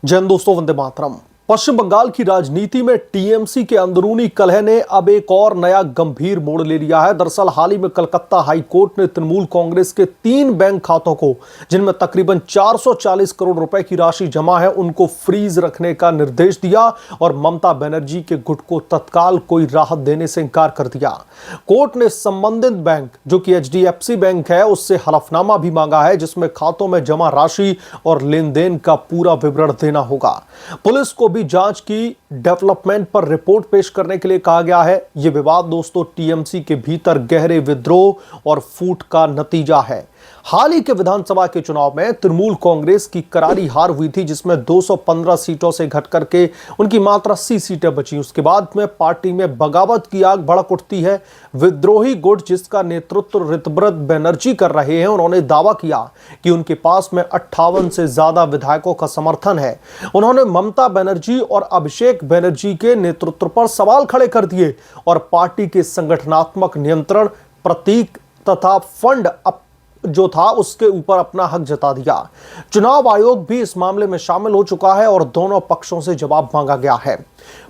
जय हिंद दोस्तों, वंदे मातरम। पश्चिम बंगाल की राजनीति में टीएमसी के अंदरूनी कलह ने अब एक और नया गंभीर मोड़ ले लिया है। दरअसल हाल ही में कलकत्ता हाई कोर्ट ने तृणमूल कांग्रेस के 3 बैंक खातों को, जिनमें तकरीबन 440 करोड़ रुपए की राशि जमा है, उनको फ्रीज रखने का निर्देश दिया और ममता बनर्जी के गुट को तत्काल कोई राहत देने से इंकार कर दिया। कोर्ट ने संबंधित बैंक, जो कि एचडीएफसी बैंक है, उससे हलफनामा भी मांगा है, जिसमें खातों में जमा राशि और लेन देन का पूरा विवरण देना होगा। पुलिस को जांच की डेवलपमेंट पर रिपोर्ट पेश करने के लिए कहा गया है। यह विवाद दोस्तों टीएमसी के भीतर गहरे विद्रोह और फूट का नतीजा है। हाल ही के विधानसभा के चुनाव में तृणमूल कांग्रेस की करारी हार हुई थी, जिसमें 215 सीटों से घट करके उनकी मात्र 80 सीटें बची। उसके बाद में पार्टी में बगावत की आग भड़क उठती है। विद्रोही गुट, जिसका नेतृत्व ऋतव्रत बनर्जी कर रहे हैं, उन्होंने दावा किया कि उनके पास में 58 से ज्यादा विधायकों का समर्थन है। उन्होंने ममता बनर्जी और अभिषेक बनर्जी के नेतृत्व पर सवाल खड़े कर दिए और पार्टी के संगठनात्मक नियंत्रण, प्रतीक तथा फंड जो था उसके ऊपर अपना हक जता दिया। चुनाव आयोग भी इस मामले में शामिल हो चुका है और दोनों पक्षों से जवाब मांगा गया है।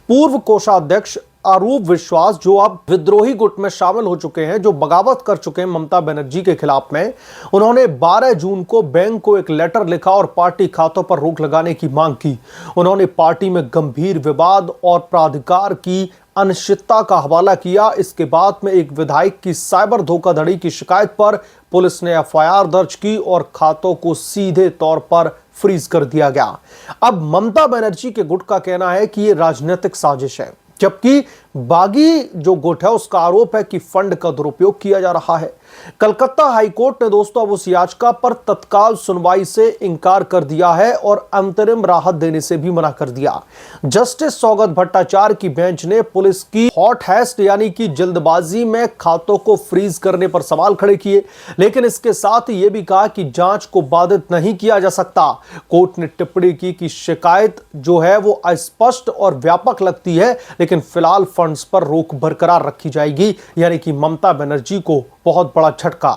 पूर्व कोषाध्यक्ष अरूप विश्वास, जो अब विद्रोही गुट में शामिल हो चुके हैं, जो बगावत कर चुके हैं ममता बनर्जी के खिलाफ में, उन्होंने 12 जून को बैंक को एक लेटर लिखा और पार्टी खातों पर रोक लगाने की मांग की। उन्होंने पार्टी में गंभीर विवाद और प्राधिकार की अनिश्चितता का हवाला किया। इसके बाद में एक विधायक की साइबर धोखाधड़ी की शिकायत पर पुलिस ने एफआईआर दर्ज की और खातों को सीधे तौर पर फ्रीज कर दिया गया। अब ममता बनर्जी के गुट का कहना है कि यह राजनीतिक साजिश है, जबकि बागी जो गुट है उसका आरोप है कि फंड का दुरुपयोग किया जा रहा है। कलकत्ता हाईकोर्ट ने दोस्तों अब उस याचिका पर तत्काल सुनवाई से इंकार कर दिया है और अंतरिम राहत देने से भी मना कर दिया। जस्टिस सौगत भट्टाचार्य की बेंच ने पुलिस की हॉट हैस्ट यानी कि जल्दबाजी में खातों को फ्रीज करने पर सवाल खड़े किए, लेकिन इसके साथ ही यह भी कहा कि जांच को बाधित नहीं किया जा सकता। कोर्ट ने टिप्पणी की कि शिकायत जो है वो अस्पष्ट और व्यापक लगती है, लेकिन फिलहाल फंड्स पर रोक बरकरार रखी जाएगी। यानी कि ममता बनर्जी को बहुत बड़ा झटका।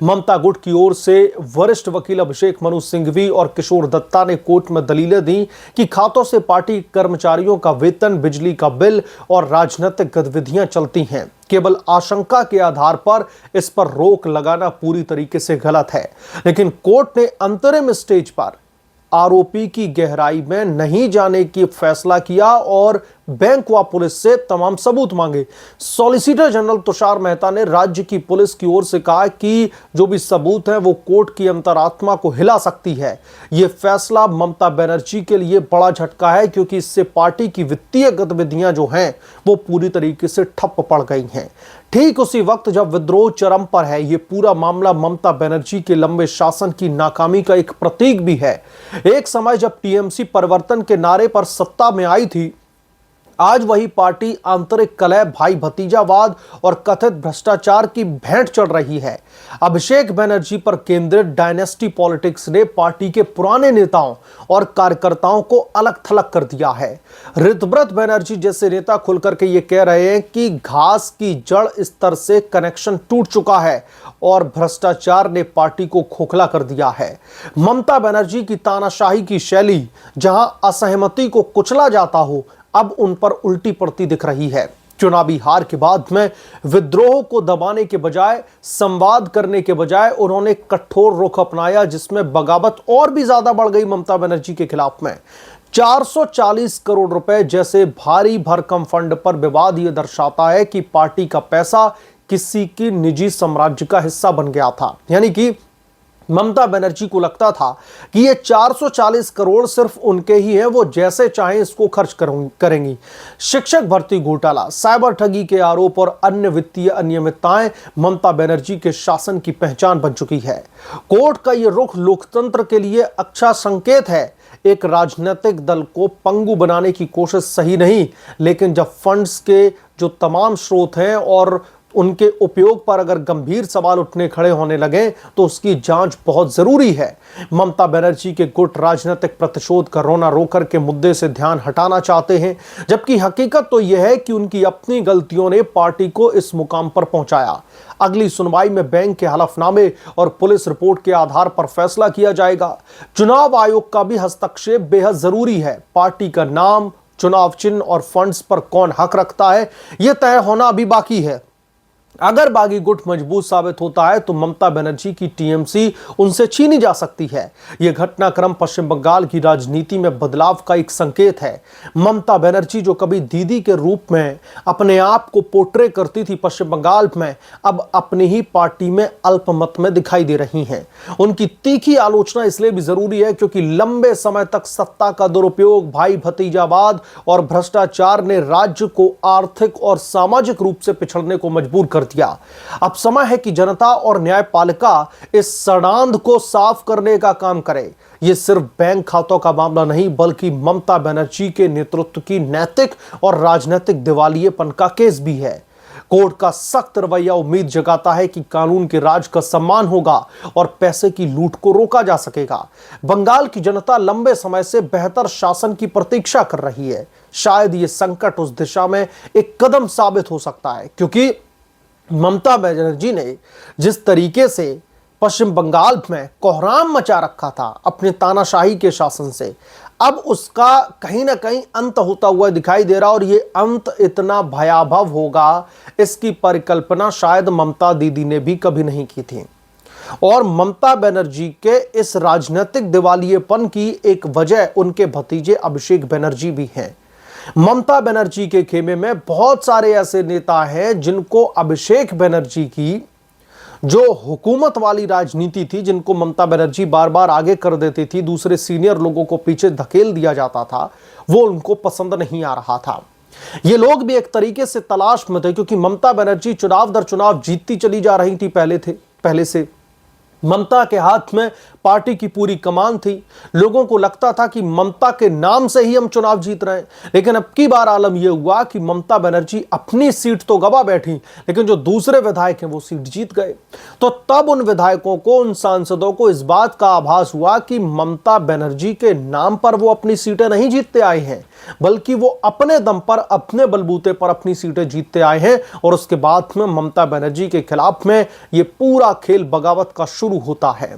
ममता गुट की ओर से वरिष्ठ वकील अभिषेक मनु सिंघवी और किशोर दत्ता ने कोर्ट में दलीलें दी कि खातों से पार्टी कर्मचारियों का वेतन, बिजली का बिल और राजनीतिक गतिविधियां चलती हैं। केवल आशंका के आधार पर इस पर रोक लगाना पूरी तरीके से गलत है, लेकिन कोर्ट ने अंतरिम स्टेज पर आरोपी की गहराई में नहीं जाने की फैसला किया और बैंक व पुलिस से तमाम सबूत मांगे। सॉलिसिटर जनरल तुषार मेहता ने राज्य की पुलिस की ओर से कहा कि जो भी सबूत है वो कोर्ट की अंतरात्मा को हिला सकती है। यह फैसला ममता बनर्जी के लिए बड़ा झटका है, क्योंकि इससे पार्टी की वित्तीय गतिविधियां जो हैं वो पूरी तरीके से ठप पड़ गई हैं। ठीक उसी वक्त जब विद्रोह चरम पर है, यह पूरा मामला ममता बनर्जी के लंबे शासन की नाकामी का एक प्रतीक भी है। एक समय जब टीएमसी परिवर्तन के नारे पर सत्ता में आई थी, आज वही पार्टी आंतरिक कलह, भाई भतीजावाद और कथित भ्रष्टाचार की भेंट चढ़ रही है। अभिषेक बनर्जी पर केंद्रित डायनेस्टी पॉलिटिक्स ने पार्टी के पुराने नेताओं और कार्यकर्ताओं को अलग थलग कर दिया है। ऋतव्रत बनर्जी जैसे नेता खुलकर के ये कह रहे हैं कि घास की जड़ स्तर से कनेक्शन टूट चुका है और भ्रष्टाचार ने पार्टी को खोखला कर दिया है। ममता बनर्जी की तानाशाही की शैली, जहां असहमति को कुचला जाता हो, अब उन पर उल्टी पड़ती दिख रही है। चुनावी हार के बाद में विद्रोह को दबाने के बजाय, संवाद करने के बजाय उन्होंने कठोर रुख अपनाया, जिसमें बगावत और भी ज्यादा बढ़ गई ममता बनर्जी के खिलाफ में। 440 करोड़ रुपए जैसे भारी भरकम फंड पर विवाद यह दर्शाता है कि पार्टी का पैसा किसी की निजी साम्राज्य का हिस्सा बन गया था। यानी कि ममता बनर्जी को लगता था कि ये 440 करोड़ सिर्फ उनके ही हैं, वो जैसे चाहें इसको खर्च करेंगी। शिक्षक भर्ती घोटाला, साइबर ठगी के आरोप और अन्य वित्तीय अनियमितताएं ममता बनर्जी के शासन की पहचान बन चुकी है। कोर्ट का ये रुख लोकतंत्र के लिए अच्छा संकेत है। एक राजनीतिक दल को पंगु बनाने की कोशिश सही नहीं, लेकिन जब फंड्स के जो तमाम स्रोत हैं और उनके उपयोग पर अगर गंभीर सवाल उठने खड़े होने लगे तो उसकी जांच बहुत जरूरी है। ममता बनर्जी के गुट राजनीतिक प्रतिशोध का रोना रोकर के मुद्दे से ध्यान हटाना चाहते हैं, जबकि हकीकत तो यह है कि उनकी अपनी गलतियों ने पार्टी को इस मुकाम पर पहुंचाया। अगली सुनवाई में बैंक के हलफनामे और पुलिस रिपोर्ट के आधार पर फैसला किया जाएगा। चुनाव आयोग का भी हस्तक्षेप बेहद जरूरी है। पार्टी का नाम, चुनाव चिन्ह और फंड्स पर कौन हक रखता है, यह तय होना अभी बाकी है। अगर बागी गुट मजबूत साबित होता है तो ममता बनर्जी की टीएमसी उनसे छीनी जा सकती है। यह घटनाक्रम पश्चिम बंगाल की राजनीति में बदलाव का एक संकेत है। ममता बनर्जी जो कभी दीदी के रूप में अपने आप को पोर्ट्रे करती थी पश्चिम बंगाल में, अब अपनी ही पार्टी में अल्पमत में दिखाई दे रही हैं। उनकी तीखी आलोचना इसलिए भी जरूरी है क्योंकि लंबे समय तक सत्ता का दुरुपयोग, भाई भतीजावाद और भ्रष्टाचार ने राज्य को आर्थिक और सामाजिक रूप से पिछड़ने को मजबूर कर दिया। अब समय है कि जनता और न्यायपालिका इस सड़ांध को साफ करने का काम करे। यह सिर्फ बैंक खातों का मामला नहीं बल्कि ममता बनर्जी के नेतृत्व की नैतिक और राजनीतिक दिवालियेपन का केस भी है। कोर्ट का सख्त रवैया उम्मीद जगाता है कि कानून के राज का सम्मान होगा और पैसे की लूट को रोका जा सकेगा। बंगाल की जनता लंबे समय से बेहतर शासन की प्रतीक्षा कर रही है। शायद यह संकट उस दिशा में एक कदम साबित हो सकता है, क्योंकि ममता बनर्जी ने जिस तरीके से पश्चिम बंगाल में कोहराम मचा रखा था अपने तानाशाही के शासन से, अब उसका कहीं ना कहीं अंत होता हुआ दिखाई दे रहा। और ये अंत इतना भयावह होगा, इसकी परिकल्पना शायद ममता दीदी ने भी कभी नहीं की थी। और ममता बनर्जी के इस राजनीतिक दिवालियेपन की एक वजह उनके भतीजे अभिषेक बनर्जी भी हैं। ममता बनर्जी के खेमे में बहुत सारे ऐसे नेता हैं जिनको अभिषेक बनर्जी की जो हुकूमत वाली राजनीति थी, जिनको ममता बनर्जी बार बार आगे कर देती थी, दूसरे सीनियर लोगों को पीछे धकेल दिया जाता था, वो उनको पसंद नहीं आ रहा था। ये लोग भी एक तरीके से तलाश में थे, क्योंकि ममता बनर्जी चुनाव दर चुनाव जीतती चली जा रही थी। पहले से ममता के हाथ में पार्टी की पूरी कमान थी। लोगों को लगता था कि ममता के नाम से ही हम चुनाव जीत रहे हैं। लेकिन अब की बार आलम यह हुआ कि ममता बनर्जी अपनी सीट तो गवा बैठी, लेकिन जो दूसरे विधायक हैं वो सीट जीत गए। तो तब उन विधायकों को, उन सांसदों को इस बात का आभास हुआ कि ममता बनर्जी के नाम पर वो अपनी सीटें नहीं जीतते आए हैं, बल्कि वो अपने दम पर, अपने बलबूते पर अपनी सीटें जीतते आए हैं। और उसके बाद में ममता बनर्जी के खिलाफ में ये पूरा खेल बगावत का शुरू होता है।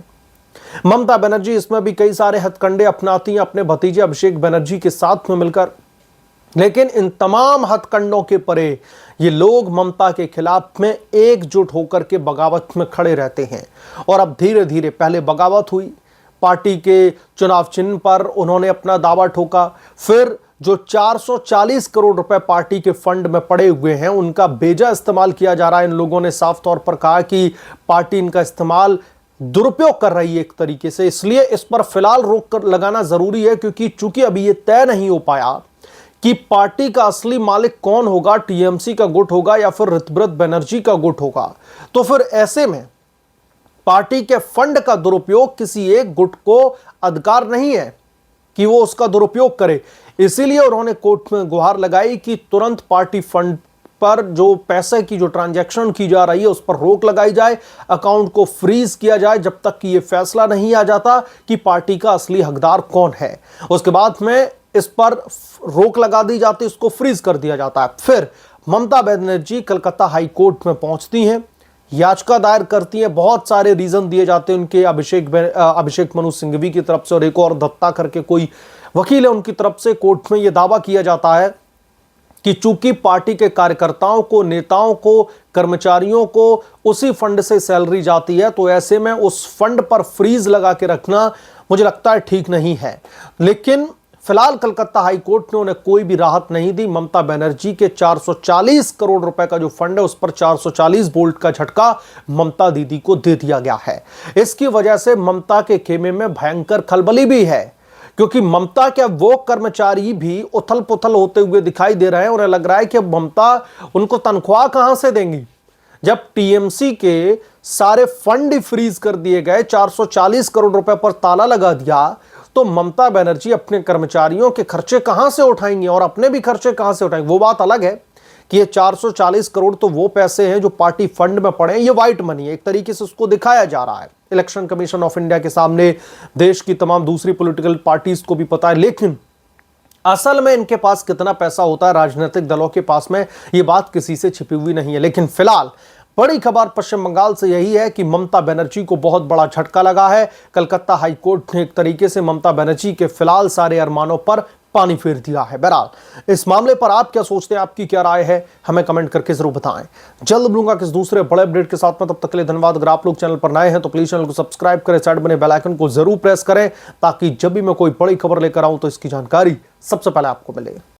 ममता बनर्जी इसमें भी कई सारे हथकंडे अपनाती हैं अपने भतीजे अभिषेक बनर्जी के साथ में मिलकर, लेकिन इन तमाम हथकंडों के परे ये लोग ममता के खिलाफ में एकजुट होकर के बगावत में खड़े रहते हैं। और अब धीरे धीरे, पहले बगावत हुई, पार्टी के चुनाव चिन्ह पर उन्होंने अपना दावा ठोका, फिर जो 440 करोड़ रुपए पार्टी के फंड में पड़े हुए हैं उनका बेजा इस्तेमाल किया जा रहा है। इन लोगों ने साफ तौर पर कहा कि पार्टी इनका इस्तेमाल दुरुपयोग कर रही है एक तरीके से, इसलिए इस पर फिलहाल रोक कर लगाना जरूरी है, क्योंकि चूंकि अभी यह तय नहीं हो पाया कि पार्टी का असली मालिक कौन होगा, टीएमसी का गुट होगा या फिर ऋतव्रत बनर्जी का गुट होगा। तो फिर ऐसे में पार्टी के फंड का दुरुपयोग किसी एक गुट को अधिकार नहीं है कि वो उसका दुरुपयोग करे। इसीलिए उन्होंने कोर्ट में गुहार लगाई कि तुरंत पार्टी फंड पर जो पैसे की जो ट्रांजैक्शन की जा रही है उस पर रोक लगाई जाए, अकाउंट को फ्रीज किया जाए जब तक कि यह फैसला नहीं आ जाता कि पार्टी का असली हकदार कौन है। उसके बाद में इस पर रोक लगा दी जाती, इसको फ्रीज कर दिया जाता है। फिर ममता बनर्जी कलकत्ता हाई कोर्ट में पहुंचती हैं, याचिका दायर करती हैं, बहुत सारे रीजन दिए जाते हैं उनके अभिषेक मनु सिंघवी की तरफ से, और एक और दत्ता करके कोई वकील है उनकी तरफ से। कोर्ट में यह दावा किया जाता है कि चूंकि पार्टी के कार्यकर्ताओं को, नेताओं को, कर्मचारियों को उसी फंड से सैलरी जाती है, तो ऐसे में उस फंड पर फ्रीज लगा के रखना मुझे लगता है ठीक नहीं है। लेकिन फिलहाल कलकत्ता हाई कोर्ट ने उन्हें कोई भी राहत नहीं दी। ममता बनर्जी के 440 करोड़ रुपए का जो फंड है उस पर 440 वोल्ट का झटका ममता दीदी को दे दिया गया है। इसकी वजह से ममता के खेमे में भयंकर खलबली भी है, क्योंकि ममता के वो कर्मचारी भी उथल पुथल होते हुए दिखाई दे रहे हैं। उन्हें लग रहा है कि ममता उनको तनख्वाह कहां से देंगी, जब टीएमसी के सारे फंड ही फ्रीज कर दिए गए, 440 करोड़ रुपए पर ताला लगा दिया, तो ममता बनर्जी अपने कर्मचारियों के खर्चे कहां से उठाएंगी और अपने भी खर्चे कहां से उठाएंगी। वो बात अलग है कि ये 440 करोड़ तो वो पैसे हैं जो पार्टी फंड में पड़े हैं, ये व्हाइट मनी है। एक तरीके से उसको दिखाया जा रहा है इलेक्शन कमीशन ऑफ इंडिया के सामने, देश की तमाम दूसरी पॉलिटिकल पार्टीज को भी पता है। लेकिन असल में इनके पास कितना पैसा होता है राजनीतिक दलों के पास में, ये बात किसी से छिपी हुई नहीं है। लेकिन फिलहाल बड़ी खबर पश्चिम बंगाल से यही है कि ममता बनर्जी को बहुत बड़ा झटका लगा है। कलकत्ता हाईकोर्ट ने एक तरीके से ममता बनर्जी के फिलहाल सारे अरमानों पर पानी फेर दिया है। बहरहाल इस मामले पर आप क्या सोचते हैं, आपकी क्या राय है, हमें कमेंट करके जरूर बताएं। जल्द मिलूंगा किस दूसरे बड़े अपडेट के साथ में, तब तक के लिए धन्यवाद। अगर आप लोग चैनल पर नए हैं तो प्लीज चैनल को सब्सक्राइब करें, साइड बने बेल आइकन को जरूर प्रेस करें ताकि जब भी मैं कोई बड़ी खबर लेकर आऊं तो इसकी जानकारी सबसे पहले आपको मिले।